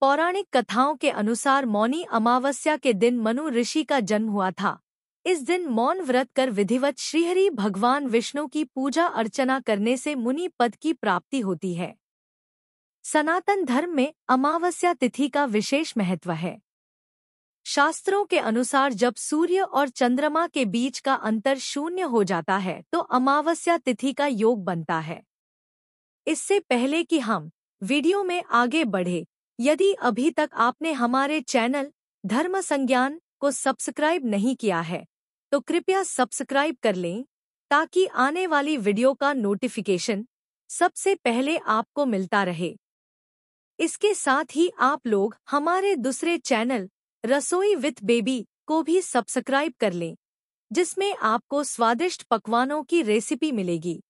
पौराणिक कथाओं के अनुसार मौनी अमावस्या के दिन मनु ऋषि का जन्म हुआ था। इस दिन मौन व्रत कर विधिवत श्रीहरि भगवान विष्णु की पूजा अर्चना करने से मुनि पद की प्राप्ति होती है। सनातन धर्म में अमावस्या तिथि का विशेष महत्व है। शास्त्रों के अनुसार जब सूर्य और चंद्रमा के बीच का अंतर शून्य हो जाता है तो अमावस्या तिथि का योग बनता है। इससे पहले कि हम वीडियो में आगे बढ़े, यदि अभी तक आपने हमारे चैनल धर्म संज्ञान को सब्सक्राइब नहीं किया है तो कृपया सब्सक्राइब कर लें ताकि आने वाली वीडियो का नोटिफिकेशन सबसे पहले आपको मिलता रहे। इसके साथ ही आप लोग हमारे दूसरे चैनल रसोई विथ बेबी को भी सब्सक्राइब कर लें, जिसमें आपको स्वादिष्ट पकवानों की रेसिपी मिलेगी।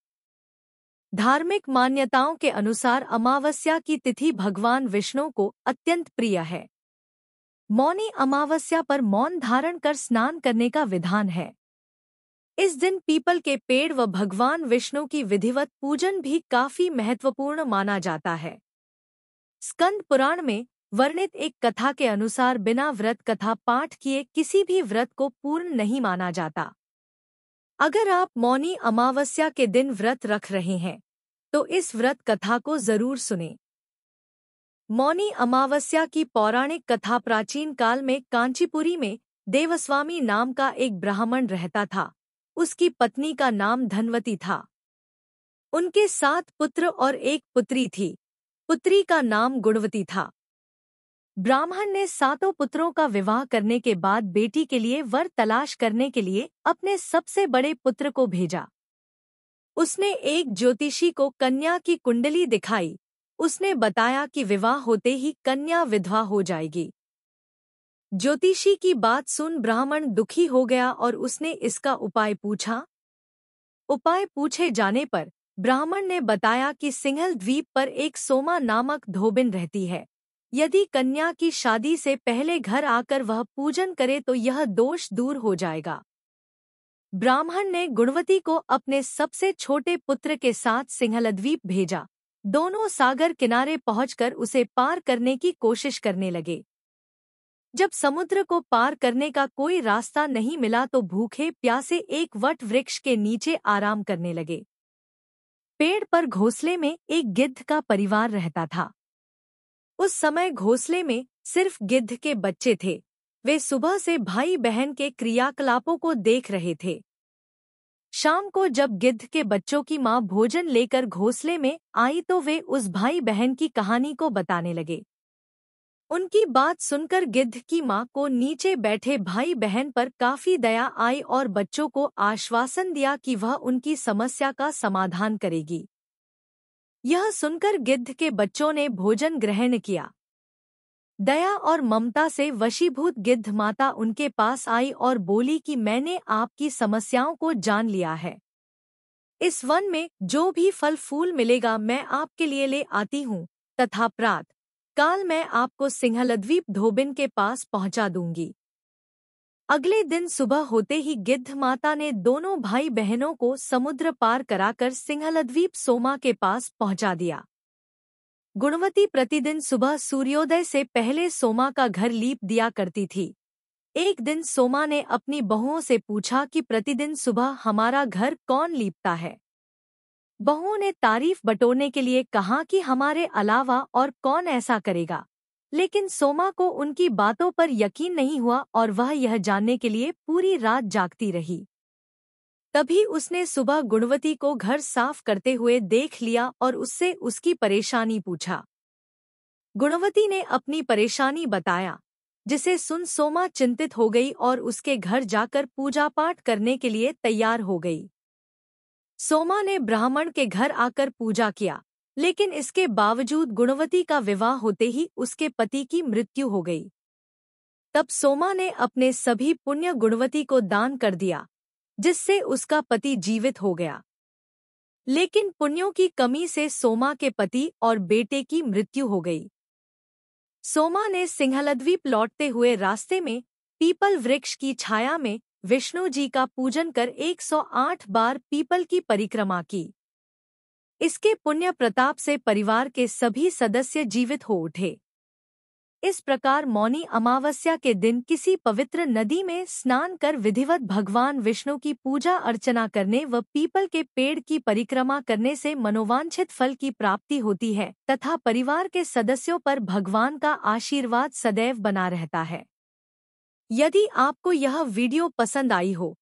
धार्मिक मान्यताओं के अनुसार अमावस्या की तिथि भगवान विष्णु को अत्यंत प्रिय है। मौनी अमावस्या पर मौन धारण कर स्नान करने का विधान है। इस दिन पीपल के पेड़ व भगवान विष्णु की विधिवत पूजन भी काफी महत्वपूर्ण माना जाता है। स्कंद पुराण में वर्णित एक कथा के अनुसार बिना व्रत कथा पाठ किए किसी भी व्रत को पूर्ण नहीं माना जाता। अगर आप मौनी अमावस्या के दिन व्रत रख रहे हैं तो इस व्रत कथा को जरूर सुनें। मौनी अमावस्या की पौराणिक कथा प्राचीन काल में कांचीपुरी में देवस्वामी नाम का एक ब्राह्मण रहता था। उसकी पत्नी का नाम धनवती था। उनके 7 पुत्र और एक पुत्री थी। पुत्री का नाम गुणवती था। ब्राह्मण ने 7 पुत्रों का विवाह करने के बाद बेटी के लिए वर तलाश करने के लिए अपने सबसे बड़े पुत्र को भेजा। उसने एक ज्योतिषी को कन्या की कुंडली दिखाई। उसने बताया कि विवाह होते ही कन्या विधवा हो जाएगी। ज्योतिषी की बात सुन ब्राह्मण दुखी हो गया और उसने इसका उपाय पूछा। उपाय पूछे जाने पर ब्राह्मण ने बताया कि सिंहल द्वीप पर एक सोमा नामक धोबिन रहती है। यदि कन्या की शादी से पहले घर आकर वह पूजन करे तो यह दोष दूर हो जाएगा। ब्राह्मण ने गुणवती को अपने सबसे छोटे पुत्र के साथ सिंहलद्वीप भेजा। दोनों सागर किनारे पहुंचकर उसे पार करने की कोशिश करने लगे। जब समुद्र को पार करने का कोई रास्ता नहीं मिला तो भूखे प्यासे एक वट वृक्ष के नीचे आराम करने लगे। पेड़ पर घोंसले में एक गिद्ध का परिवार रहता था। उस समय घोंसले में सिर्फ गिद्ध के बच्चे थे। वे सुबह से भाई बहन के क्रियाकलापों को देख रहे थे। शाम को जब गिद्ध के बच्चों की माँ भोजन लेकर घोंसले में आई तो वे उस भाई बहन की कहानी को बताने लगे। उनकी बात सुनकर गिद्ध की माँ को नीचे बैठे भाई बहन पर काफी दया आई और बच्चों को आश्वासन दिया कि वह उनकी समस्या का समाधान करेगी। यह सुनकर गिद्ध के बच्चों ने भोजन ग्रहण किया। दया और ममता से वशीभूत गिद्ध माता उनके पास आई और बोली कि मैंने आपकी समस्याओं को जान लिया है। इस वन में जो भी फल फूल मिलेगा मैं आपके लिए ले आती हूँ तथा प्रात काल मैं आपको सिंहलद्वीप धोबिन के पास पहुँचा दूंगी। अगले दिन सुबह होते ही गिद्ध माता ने दोनों भाई बहनों को समुद्र पार कराकर सिंहलद्वीप सोमा के पास पहुँचा दिया। गुणवती प्रतिदिन सुबह सूर्योदय से पहले सोमा का घर लीप दिया करती थी। एक दिन सोमा ने अपनी बहुओं से पूछा कि प्रतिदिन सुबह हमारा घर कौन लीपता है। बहुओं ने तारीफ बटोरने के लिए कहा कि हमारे अलावा और कौन ऐसा करेगा, लेकिन सोमा को उनकी बातों पर यकीन नहीं हुआ और वह यह जानने के लिए पूरी रात जागती रही। तभी उसने सुबह गुणवती को घर साफ करते हुए देख लिया और उससे उसकी परेशानी पूछा। गुणवती ने अपनी परेशानी बताया, जिसे सुन सोमा चिंतित हो गई और उसके घर जाकर पूजा पाठ करने के लिए तैयार हो गई। सोमा ने ब्राह्मण के घर आकर पूजा किया, लेकिन इसके बावजूद गुणवती का विवाह होते ही उसके पति की मृत्यु हो गई। तब सोमा ने अपने सभी पुण्य गुणवती को दान कर दिया, जिससे उसका पति जीवित हो गया। लेकिन पुण्यों की कमी से सोमा के पति और बेटे की मृत्यु हो गई। सोमा ने सिंहलद्वीप लौटते हुए रास्ते में पीपल वृक्ष की छाया में विष्णु जी का पूजन कर 108 बार पीपल की परिक्रमा की। इसके पुण्य प्रताप से परिवार के सभी सदस्य जीवित हो उठे। इस प्रकार मौनी अमावस्या के दिन किसी पवित्र नदी में स्नान कर विधिवत भगवान विष्णु की पूजा अर्चना करने व पीपल के पेड़ की परिक्रमा करने से मनोवांछित फल की प्राप्ति होती है तथा परिवार के सदस्यों पर भगवान का आशीर्वाद सदैव बना रहता है। यदि आपको यह वीडियो पसंद आई हो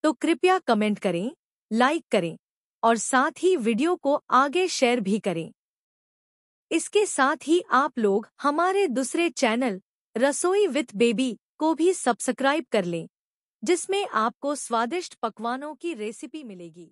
तो कृपया कमेंट करें, लाइक करें और साथ ही वीडियो को आगे शेयर भी करें। इसके साथ ही आप लोग हमारे दूसरे चैनल रसोई विथ बेबी को भी सब्सक्राइब कर लें, जिसमें आपको स्वादिष्ट पकवानों की रेसिपी मिलेगी।